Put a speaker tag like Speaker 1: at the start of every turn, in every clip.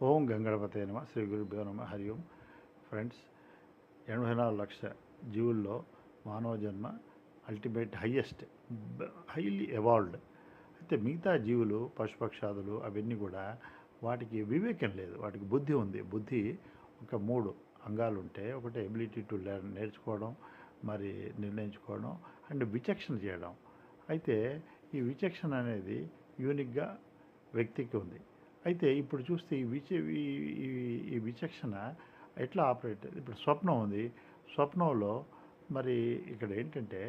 Speaker 1: ఓం గంగణపతే నమ శ్రీ గురుభ్యో నమ హరి ఓం. ఫ్రెండ్స్, 84 లక్షల జీవుల్లో మానవ జన్మ అల్టిమేట్ హయ్యెస్ట్, హైలీ ఎవాల్వ్డ్. అయితే మిగతా జీవులు పశుపక్షాదులు అవన్నీ కూడా వాటికి వివేకం లేదు, వాటికి బుద్ధి ఉంది. బుద్ధి ఒక 3 అంగాలు ఉంటే, ఒకటి ఎబిలిటీ టు లెర్న్, నేర్చుకోవడం, మరి నిర్ణయించుకోవడం అండ్ విచక్షణ చేయడం. అయితే ఈ విచక్షణ అనేది యూనిక్గా వ్యక్తికి ఉంది. అయితే ఇప్పుడు చూస్తే ఈ విచక్షణ ఎట్లా ఆపరేట్, ఇప్పుడు స్వప్నం ఉంది. స్వప్నంలో మరి ఇక్కడ ఏంటంటే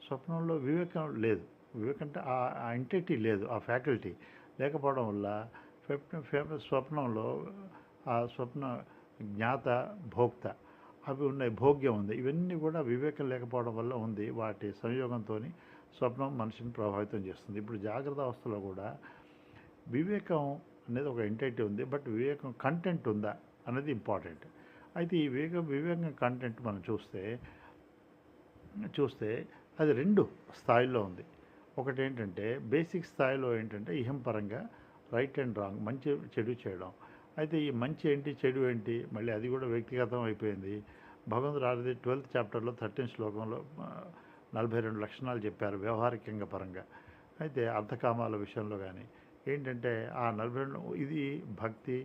Speaker 1: స్వప్నంలో వివేకం లేదు. వివేకం అంటే ఆ ఎంటిటీ లేదు, ఆ ఫ్యాకల్టీ లేకపోవడం వల్ల స్వప్నంలో ఆ స్వప్న జ్ఞాత భోక్త అవి ఉన్నాయి, భోగ్యం ఉంది. ఇవన్నీ కూడా వివేకం లేకపోవడం వల్ల ఉంది. వాటి సంయోగంతో స్వప్నం మనిషిని ప్రభావితం చేస్తుంది. ఇప్పుడు జాగ్రత్త అవస్థలో కూడా వివేకం అనేది ఒక ఎంటిటీ ఉంది, బట్ వివేకం కంటెంట్ ఉందా అనేది ఇంపార్టెంట్. అయితే ఈ వివేకం కంటెంట్ మనం చూస్తే అది 2 స్థాయిల్లో ఉంది. ఒకటి ఏంటంటే బేసిక్ స్థాయిలో ఏంటంటే ఇహంపరంగా రైట్ అండ్ రాంగ్, మంచి చెడు చేయడం. అయితే ఈ మంచి ఏంటి చెడు ఏంటి మళ్ళీ అది కూడా వ్యక్తిగతం అయిపోయింది. భగవంతుడు ఆల్రెడీ 12th చాప్టర్లో 13th శ్లోకంలో 42 లక్షణాలు చెప్పారు వ్యవహారికంగా పరంగా. అయితే అర్థకామాల విషయంలో కానీ ఏంటంటే ఆ 42 ఇది భక్తి,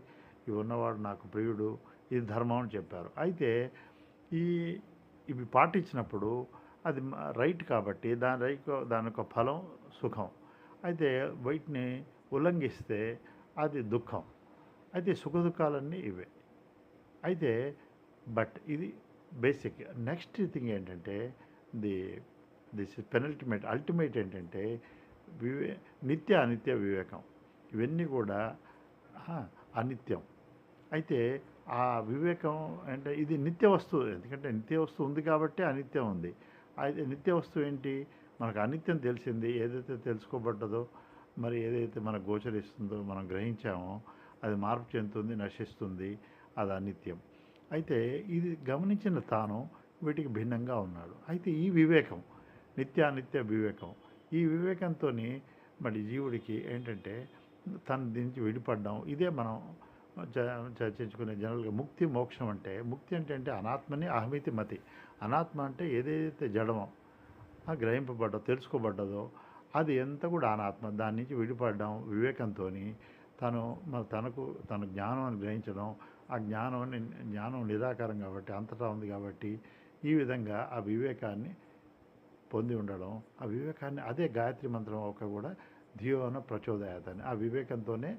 Speaker 1: ఇవి ఉన్నవాడు నాకు ప్రియుడు, ఇది ధర్మం అని చెప్పారు. అయితే ఇవి పాటించినప్పుడు అది రైట్ కాబట్టి దాని యొక్క ఫలం సుఖం. అయితే వీటిని ఉల్లంఘిస్తే అది దుఃఖం. అయితే సుఖ దుఃఖాలన్నీ ఇవే. అయితే బట్ ఇది బేసిక్. నెక్స్ట్ థింగ్ ఏంటంటే దిస్ పెనల్టిమేట్ అల్టిమేట్ ఏంటంటే నిత్య అనిత్య వివేకం. ఇవన్నీ కూడా అనిత్యం. అయితే ఆ వివేకం అంటే ఇది నిత్య వస్తువు, ఎందుకంటే నిత్య వస్తువు ఉంది కాబట్టి అనిత్యం ఉంది. అయితే నిత్య వస్తువు ఏంటి, మనకు అనిత్యం తెలిసింది, ఏదైతే తెలుసుకోబడ్డదో మరి ఏదైతే మనకు గోచరిస్తుందో మనం గ్రహించామో అది మార్పు చెందుతుంది, నశిస్తుంది, అది అనిత్యం. అయితే ఇది గమనించిన తాను వీటికి భిన్నంగా ఉన్నాడు. అయితే ఈ వివేకం నిత్యానిత్య వివేకం, ఈ వివేకంతో మరి జీవుడికి ఏంటంటే తన నుంచి విడిపడ్డం. ఇదే మనం చర్చించుకునే జనరల్గా ముక్తి మోక్షం అంటే. ముక్తి అంటే అనాత్మని అహమితి మతి. అనాత్మ అంటే ఏదైతే జడమో గ్రహింపబడ్డో తెలుసుకోబడ్డదో అది ఎంత కూడా అనాత్మ. దాని నుంచి విడిపడడం వివేకంతో తన జ్ఞానం గ్రహించడం. ఆ జ్ఞానం నిరాకారం కాబట్టి అంతటా ఉంది కాబట్టి ఈ విధంగా ఆ వివేకాన్ని పొంది ఉండడం. ఆ వివేకాన్ని అదే గాయత్రి మంత్రం ఒక కూడా ధియోన ప్రచోదయాతని, ఆ వివేకంతోనే